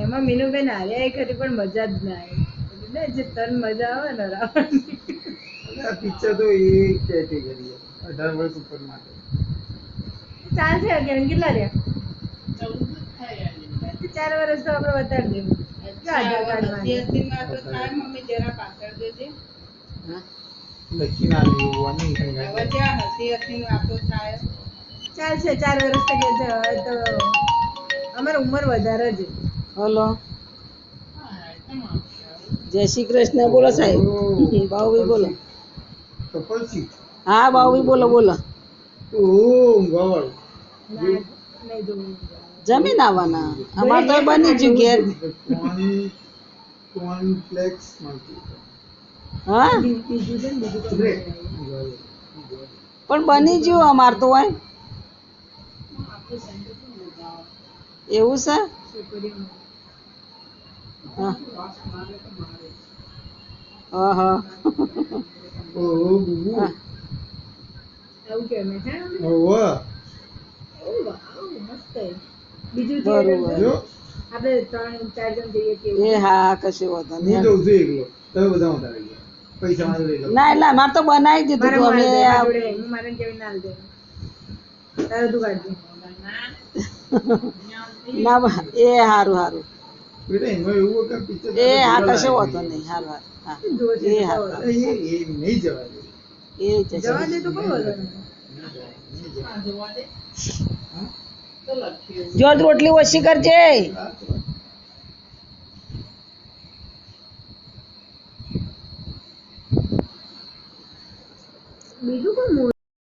એમાં મીનુબેન હાર્યા ખરી પણ મજા જ ના આવી ને જે તન મજા આવે ને રાવણની. પિક્ચર તો એ કેટેગરી 18 વર્ષ ઉપર માટે ચાલશે અગિયાર કેટલા રહ્યા 4 વર્ષ તો આપણે બતાડી દેવું આધાર કાર્ડ મમ્મી જરા પાછળ દેજે લખી ના લેવું હવે જ્યાં હસી હસી વાતો થાય ચાલશે 4 વર્ષ તો અમારી ઉંમર વધારે છે. હલો જય શ્રી કૃષ્ણ બોલો સાહેબ. બાઉભાઈ બોલો. કપલસી હા બાઉભાઈ બોલો બોલો. ઓહ ગોળ જમીન આવવાના અમારે તો બની ગયું ઘેર. કોર્નફ્લેક્સ મળતી હા પણ બની ગયું અમાર તો હોય એવું છે. હા હા ઓહો બુબુ એવું કે મેં છે ઓવા મસ્ત બીજું બરોબર. જો આપણે 3-4 જણ જઈએ કે એ હા કશું વાંધો હું નહીં. જઉં છું એકલો તમે બધા ઉતારી ગયા પૈસા મારે લઈ લો ના એટલે અમારે તો બનાવી દીધું તું અમે. હું મારે કેવી ના દે તારે તું કાઢજે ના એ હારું હારું બેટા એમાં એવું કે પિક્ચર એ હા કશો વાંધો નહીં હારું હારું હા એ હારું એ નહીં જવા દે એ જશે. જવા દે તો કોઈ વાંધો નહીં. જો રોટલી ઓછી કરજે. બીજું કોઈ